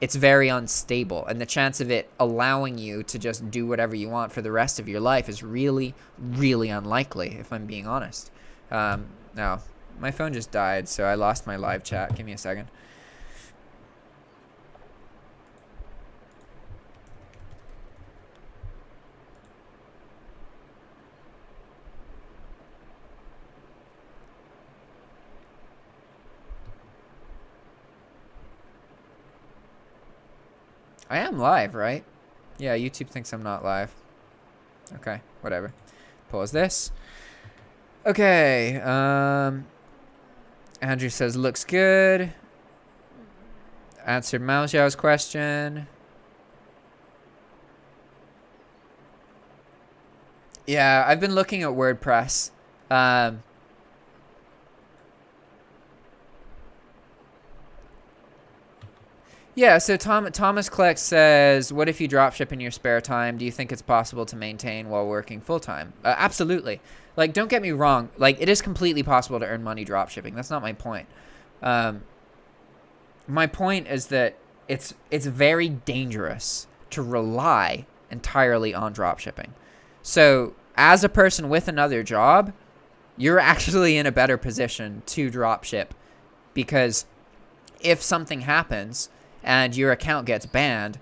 it's very unstable, and the chance of it allowing you to just do whatever you want for the rest of your life is really, really unlikely, if I'm being honest. Now, my phone just died, so I lost my live chat. Give me a second. I am live, right? Yeah, YouTube thinks I'm not live. Okay, whatever. Pause this. Okay. Andrew says looks good. Answered Mao Xiao's question. Yeah, I've been looking at WordPress. Yeah, so Thomas Kleck says, what if you dropship in your spare time? Do you think it's possible to maintain while working full-time? Absolutely. Like, don't get me wrong. Like, it is completely possible to earn money dropshipping. That's not my point. My point is that it's very dangerous to rely entirely on dropshipping. So, as a person with another job, you're actually in a better position to dropship, because if something happens and your account gets banned,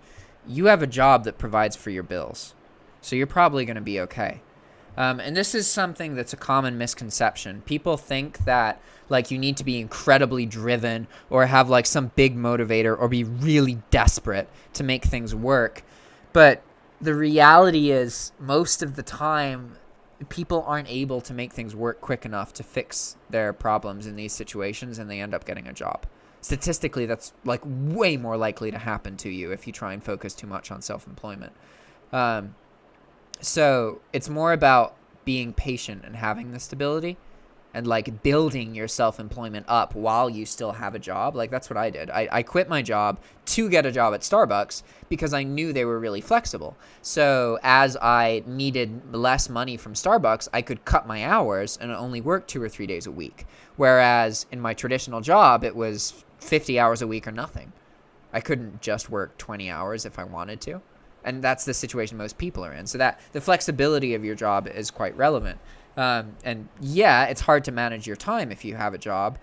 you have a job that provides for your bills. So you're probably going to be okay. And this is something that's a common misconception. People think that like you need to be incredibly driven or have like some big motivator or be really desperate to make things work. But the reality is most of the time people aren't able to make things work quick enough to fix their problems in these situations, and they end up getting a job. Statistically, that's like way more likely to happen to you if you try and focus too much on self-employment. So it's more about being patient and having the stability and like building your self-employment up while you still have a job. Like that's what I did. I quit my job to get a job at Starbucks because I knew they were really flexible. So as I needed less money from Starbucks, I could cut my hours and only work 2 or 3 days a week. Whereas in my traditional job, it was 50 hours a week or nothing. I couldn't just work 20 hours if I wanted to. And that's the situation most people are in. So that the flexibility of your job is quite relevant. And yeah, it's hard to manage your time if you have a job,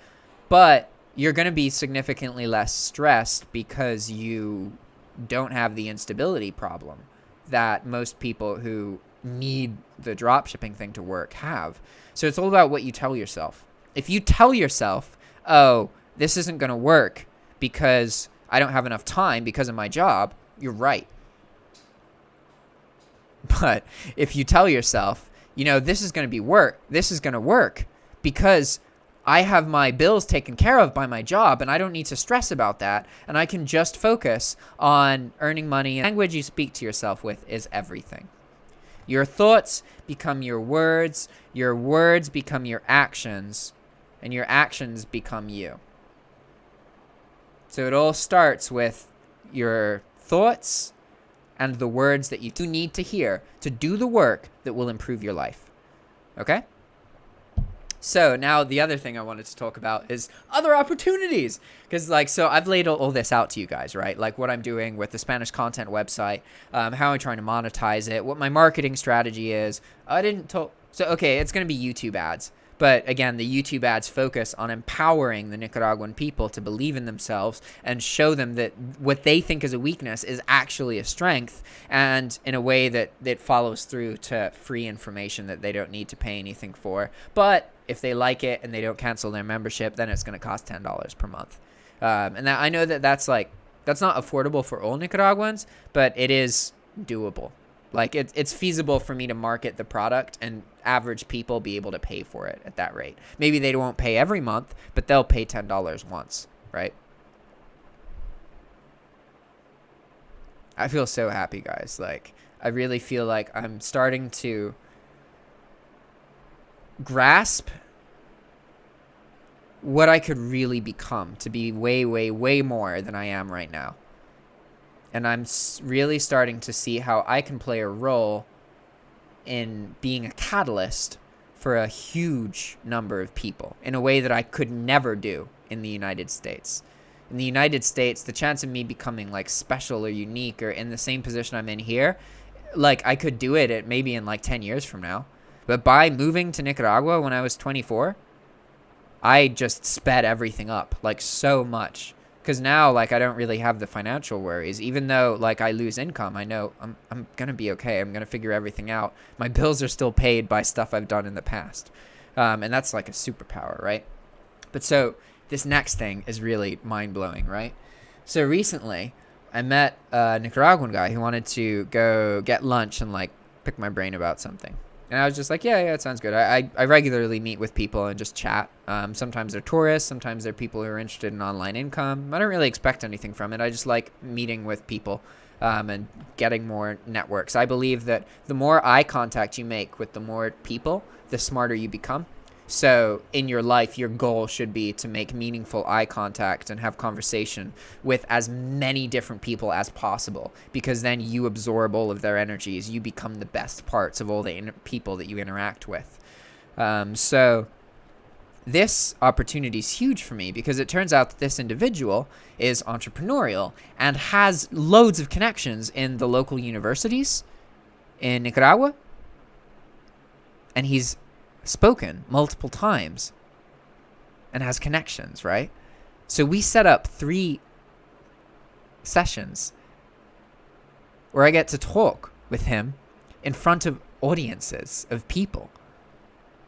but you're going to be significantly less stressed because you don't have the instability problem that most people who need the dropshipping thing to work have. So it's all about what you tell yourself. If you tell yourself, oh, this isn't going to work because I don't have enough time because of my job, you're right. But if you tell yourself, you know, this is going to work because I have my bills taken care of by my job and I don't need to stress about that, and I can just focus on earning money. And the language you speak to yourself with is everything. Your thoughts become your words become your actions, and your actions become you. So it all starts with your thoughts and the words that you need to hear to do the work that will improve your life. Okay? So now the other thing I wanted to talk about is other opportunities. Because so I've laid all this out to you guys, right? Like what I'm doing with the Spanish content website, how I'm trying to monetize it, what my marketing strategy is. So, okay, it's going to be YouTube ads. But again, the YouTube ads focus on empowering the Nicaraguan people to believe in themselves and show them that what they think is a weakness is actually a strength, and in a way that follows through to free information that they don't need to pay anything for. But if they like it and they don't cancel their membership, then it's going to cost $10 per month. And I know that's not affordable for all Nicaraguans, but it is doable. Like it's feasible for me to market the product and average people be able to pay for it at that rate. Maybe they won't pay every month, but they'll pay $10 once, right? I feel so happy, guys. Like I really feel like I'm starting to grasp what I could really become to be way, way, way more than I am right now. And I'm really starting to see how I can play a role in being a catalyst for a huge number of people in a way that I could never do in the United States. In the United States, the chance of me becoming like special or unique or in the same position I'm in here, like I could do it maybe in like 10 years from now. But by moving to Nicaragua when I was 24, I just sped everything up like so much. Because now, like, I don't really have the financial worries. Even though, like, I lose income, I know I'm going to be okay. I'm going to figure everything out. My bills are still paid by stuff I've done in the past. And that's, like, a superpower, right? But so this next thing is really mind-blowing, right? So recently, I met a Nicaraguan guy who wanted to go get lunch and, like, pick my brain about something. And I was just like, yeah, it sounds good. I regularly meet with people and just chat. Sometimes they're tourists. Sometimes they're people who are interested in online income. I don't really expect anything from it. I just like meeting with people and getting more networks. I believe that the more eye contact you make with the more people, the smarter you become. So in your life, your goal should be to make meaningful eye contact and have conversation with as many different people as possible, because then you absorb all of their energies. You become the best parts of all the people that you interact with. So this opportunity is huge for me because it turns out that this individual is entrepreneurial and has loads of connections in the local universities in Nicaragua. And he's spoken multiple times and has connections, right? So we set up 3 sessions where I get to talk with him in front of audiences of people.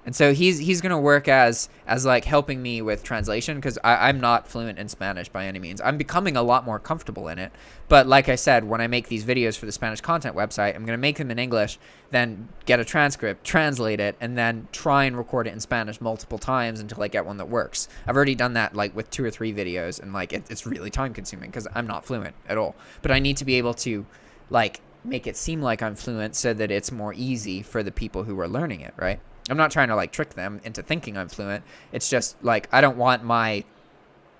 And so he's going to work as like helping me with translation, because I'm not fluent in Spanish by any means. I'm becoming a lot more comfortable in it. But like I said, when I make these videos for the Spanish content website, I'm going to make them in English, then get a transcript, translate it, and then try and record it in Spanish multiple times until I get one that works. I've already done that like with 2 or 3 videos, and like it's really time consuming because I'm not fluent at all. But I need to be able to like make it seem like I'm fluent so that it's more easy for the people who are learning it, right? I'm not trying to like trick them into thinking I'm fluent. It's just like I don't want my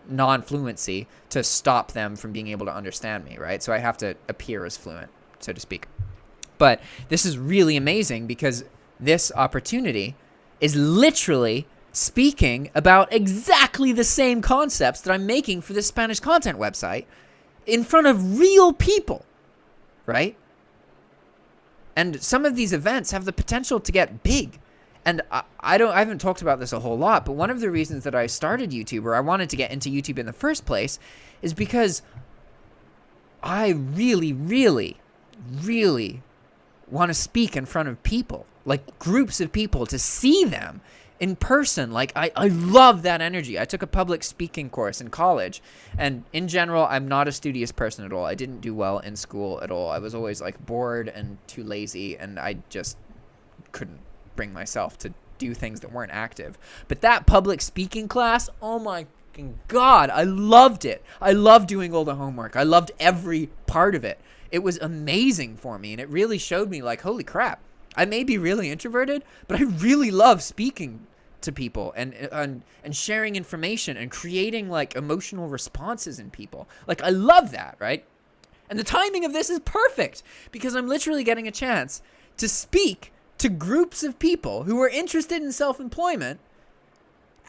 non-fluency to stop them from being able to understand me, right? So I have to appear as fluent, so to speak. But this is really amazing because this opportunity is literally speaking about exactly the same concepts that I'm making for this Spanish content website in front of real people, right? And some of these events have the potential to get big. And I haven't talked about this a whole lot, but one of the reasons that I started YouTube, or I wanted to get into YouTube in the first place, is because I really, really, really want to speak in front of people, like groups of people, to see them in person. Like I love that energy. I took a public speaking course in college, and in general, I'm not a studious person at all. I didn't do well in school at all. I was always like bored and too lazy, and I just couldn't bring myself to do things that weren't active. But that public speaking class, oh my God, I loved it. I loved doing all the homework. I loved every part of it. It was amazing for me, and it really showed me like, holy crap, I may be really introverted, but I really love speaking to people and sharing information and creating like emotional responses in people. Like I love that, right? And the timing of this is perfect because I'm literally getting a chance to speak to groups of people who are interested in self-employment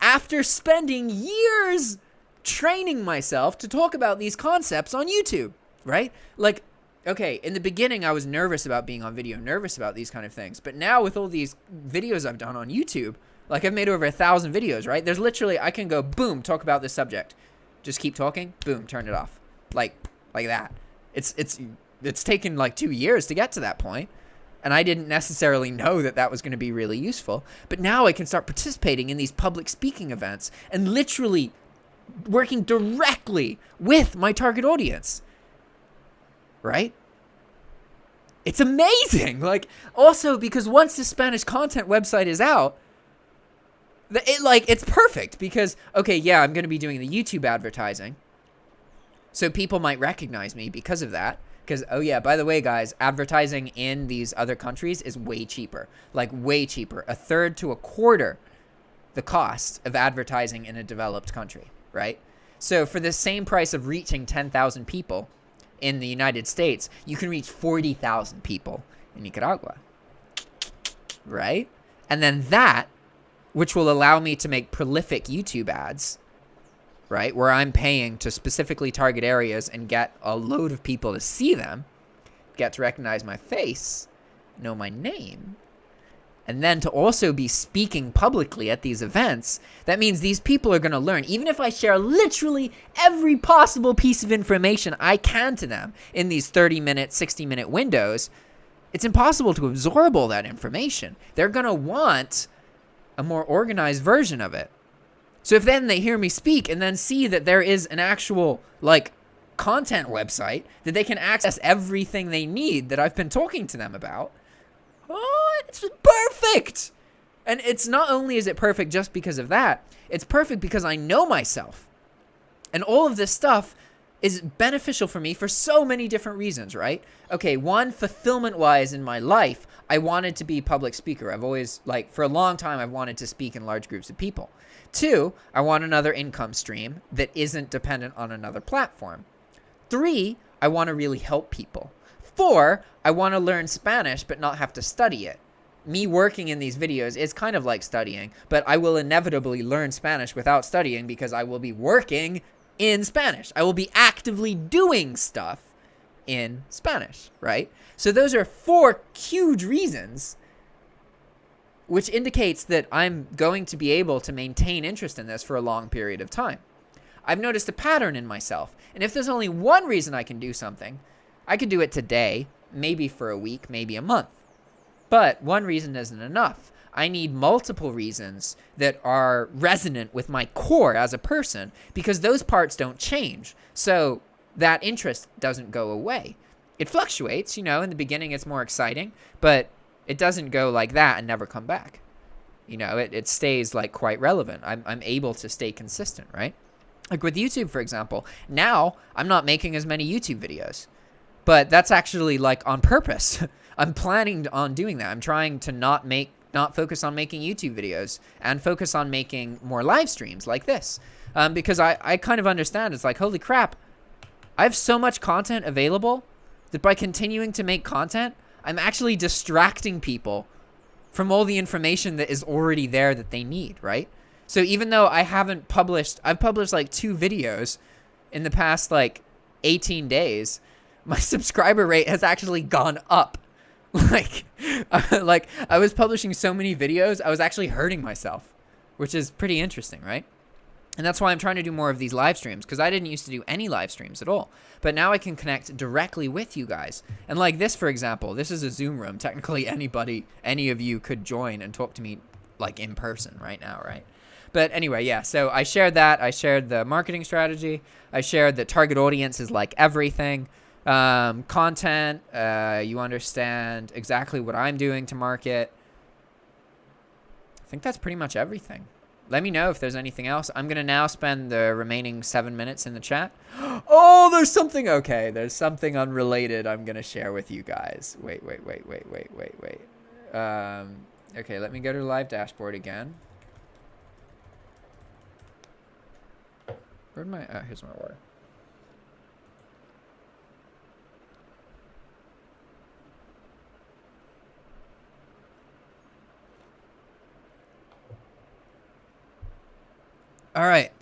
after spending years training myself to talk about these concepts on YouTube, right? Like, okay, in the beginning, I was nervous about being on video, nervous about these kind of things. But now with all these videos I've done on YouTube, like I've made over 1,000 videos, right? There's literally, I can go, boom, talk about this subject. Just keep talking, boom, turn it off. Like that. It's taken like 2 years to get to that point. And I didn't necessarily know that was going to be really useful. But now I can start participating in these public speaking events and literally working directly with my target audience. Right? It's amazing. Like, also because once the Spanish content website is out, it's perfect because, okay, yeah, I'm going to be doing the YouTube advertising. So people might recognize me because of that. Because, oh yeah, by the way, guys, advertising in these other countries is way cheaper. Like, way cheaper. 1/3 to 1/4 the cost of advertising in a developed country, right? So for the same price of reaching 10,000 people in the United States, you can reach 40,000 people in Nicaragua, right? And then that, which will allow me to make prolific YouTube ads, right, where I'm paying to specifically target areas and get a load of people to see them, get to recognize my face, know my name, and then to also be speaking publicly at these events. That means these people are going to learn. Even if I share literally every possible piece of information I can to them in these 30-minute, 60-minute windows, it's impossible to absorb all that information. They're going to want a more organized version of it. So if then they hear me speak and then see that there is an actual, like, content website that they can access everything they need that I've been talking to them about, Oh, it's perfect. And it's not only is it perfect just because of that, it's perfect because I know myself. And all of this stuff is beneficial for me for so many different reasons, right? Okay, one, fulfillment-wise in my life, I wanted to be a public speaker. I've always, like, for a long time, I've wanted to speak in large groups of people. Two, I want another income stream that isn't dependent on another platform. Three, I want to really help people. Four, I want to learn Spanish but not have to study it. Me working in these videos is kind of like studying, but I will inevitably learn Spanish without studying because I will be working in Spanish. I will be actively doing stuff in Spanish, right? So those are four huge reasons, which indicates that I'm going to be able to maintain interest in this for a long period of time. I've noticed a pattern in myself, and if there's only one reason I can do something, I could do it today, maybe for a week, maybe a month. But one reason isn't enough. I need multiple reasons that are resonant with my core as a person, because those parts don't change. So that interest doesn't go away. It fluctuates, you know, in the beginning it's more exciting, but it doesn't go like that and never come back. You know, it stays like quite relevant. I'm able to stay consistent, right? Like with YouTube, for example, now I'm not making as many YouTube videos, but that's actually like on purpose. I'm planning on doing that. I'm trying to not focus on making YouTube videos and focus on making more live streams like this. Because I kind of understand, it's like, holy crap, I have so much content available that by continuing to make content, I'm actually distracting people from all the information that is already there that they need, right? So even though I've published like 2 videos in the past like 18 days, my subscriber rate has actually gone up. Like I was publishing so many videos, I was actually hurting myself, which is pretty interesting, right? And that's why I'm trying to do more of these live streams, because I didn't used to do any live streams at all. But now I can connect directly with you guys. And like this, for example, this is a Zoom room. Technically, any of you could join and talk to me like in person right now, right? But anyway, yeah, so I shared that. I shared the marketing strategy. I shared that target audience is like everything. Content, you understand exactly what I'm doing to market. I think that's pretty much everything. Let me know if there's anything else. I'm going to now spend the remaining 7 minutes in the chat. Oh, there's something. Okay, there's something unrelated I'm going to share with you guys. Wait. Okay, let me go to the live dashboard again. Where'd my, here's my water. All right.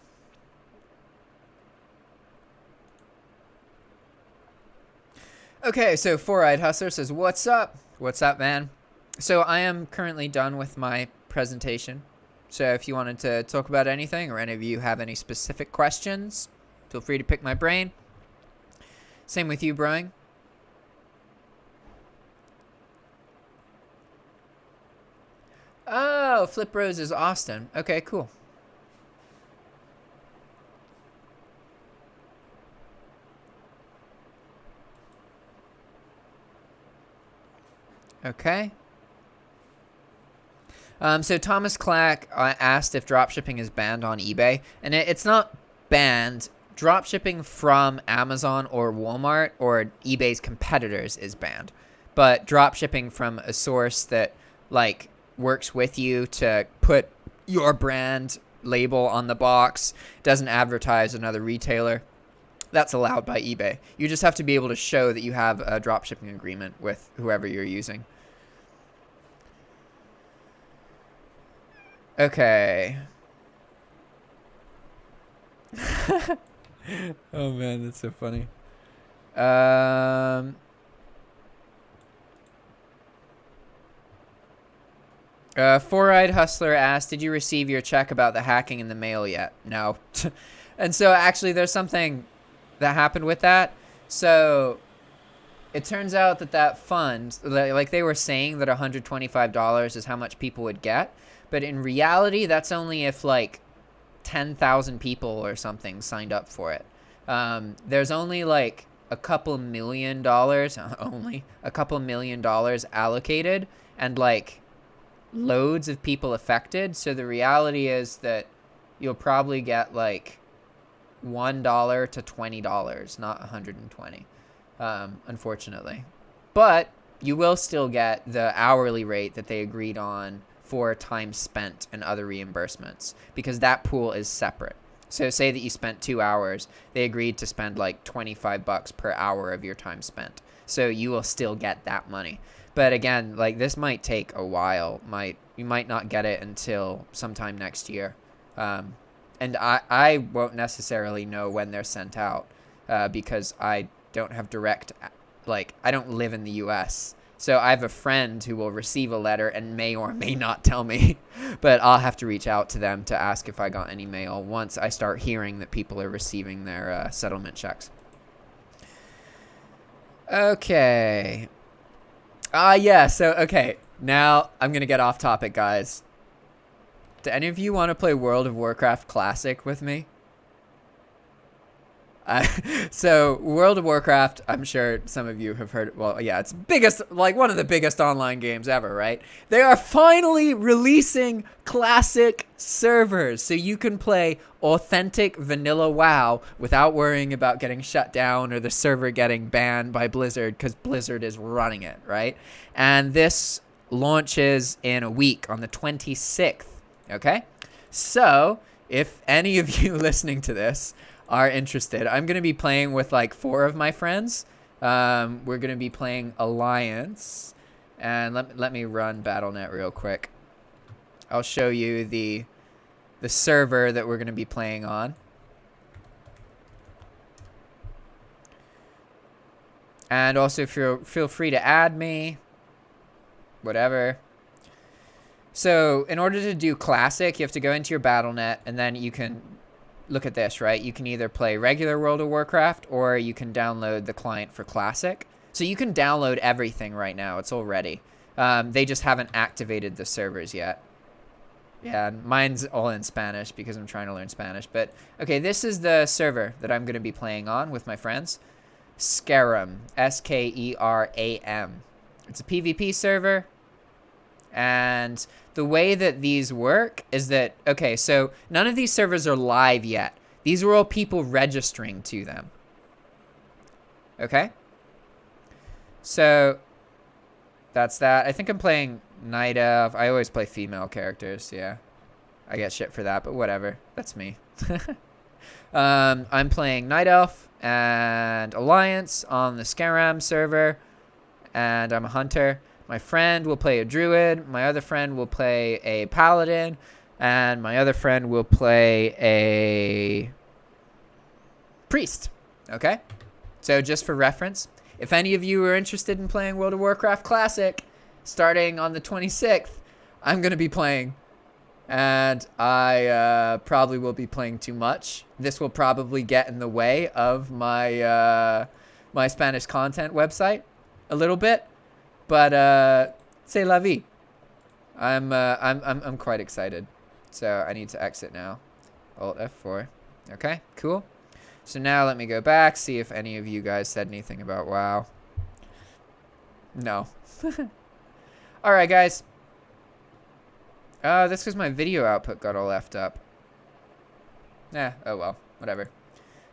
Okay, so Four-Eyed Hustler says, what's up? What's up, man? So I am currently done with my presentation. So if you wanted to talk about anything or any of you have any specific questions, feel free to pick my brain. Same with you, Broing. Oh, Flip Rose is Austin. Okay, cool. Okay. So Thomas Clack asked if dropshipping is banned on eBay, and it's not banned. Dropshipping from Amazon or Walmart or eBay's competitors is banned, but dropshipping from a source that like works with you to put your brand label on the box, doesn't advertise another retailer, that's allowed by eBay. You just have to be able to show that you have a dropshipping agreement with whoever you're using. Okay. Oh man, that's so funny. Four-Eyed Hustler asked, did you receive your check about the hacking in the mail yet? No. And so actually there's something that happened with that. So it turns out that fund, like they were saying that $125 is how much people would get. But in reality, that's only if like 10,000 people or something signed up for it. There's only like a couple $1 million, only a couple $1 million allocated, and like loads of people affected. So the reality is that you'll probably get like $1 to $20, not 120, unfortunately. But you will still get the hourly rate that they agreed on for time spent and other reimbursements, because that pool is separate. So say that you spent 2 hours, they agreed to spend like $25 per hour of your time spent. So you will still get that money. But again, like this might take a while. You might not get it until sometime next year. And I won't necessarily know when they're sent out because I don't have direct, like I don't live in the US. So I have a friend who will receive a letter and may or may not tell me, but I'll have to reach out to them to ask if I got any mail once I start hearing that people are receiving their settlement checks. Okay. Yeah, so, okay. Now I'm going to get off topic, guys. Do any of you want to play World of Warcraft Classic with me? So World of Warcraft, I'm sure some of you have heard. Well, yeah, it's biggest, like one of the biggest online games ever, right? They are finally releasing classic servers, so you can play authentic vanilla WoW without worrying about getting shut down or the server getting banned by Blizzard, because Blizzard is running it, right? And this launches in a week on the 26th. Okay, so if any of you listening to this are interested, I'm going to be playing with like 4 of my friends. We're going to be playing Alliance, and let me run Battle.net real quick. I'll show you the server that we're going to be playing on. And also feel free to add me, whatever. So in order to do Classic, you have to go into your Battle.net, and then you can look at this, right? You can either play regular World of Warcraft, or you can download the client for Classic. So you can download everything right now. It's all ready. They just haven't activated the servers yet. Yeah, mine's all in Spanish because I'm trying to learn Spanish. But, okay, this is the server that I'm going to be playing on with my friends. Skeram. S-K-E-R-A-M. It's a PvP server. And the way that these work is that, okay, so none of these servers are live yet. These are all people registering to them. Okay? So that's that. I think I'm playing Night Elf. I always play female characters, yeah. I get shit for that, but whatever. That's me. I'm playing Night Elf and Alliance on the Skeram server, and I'm a hunter. My friend will play a druid, my other friend will play a paladin, and my other friend will play a priest. Okay? So just for reference, if any of you are interested in playing World of Warcraft Classic, starting on the 26th, I'm going to be playing. And I probably will be playing too much. This will probably get in the way of my my Spanish content website a little bit. But c'est la vie. I'm quite excited. So I need to exit now. Alt F4. Okay, cool. So now let me go back, see if any of you guys said anything about WoW. No. All right, guys. That's because my video output got all effed up. Oh well, whatever.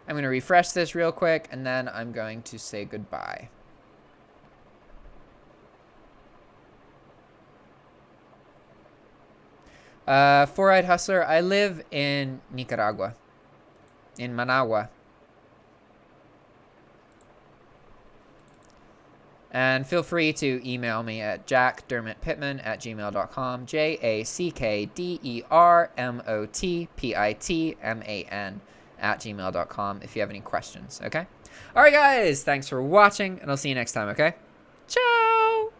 I'm going to refresh this real quick, and then I'm going to say goodbye. Four-Eyed Hustler, I live in Nicaragua, in Managua. And feel free to email me at jackdermotpitman@gmail.com, jackdermotpitman@gmail.com if you have any questions, okay? All right, guys, thanks for watching, and I'll see you next time, okay? Ciao!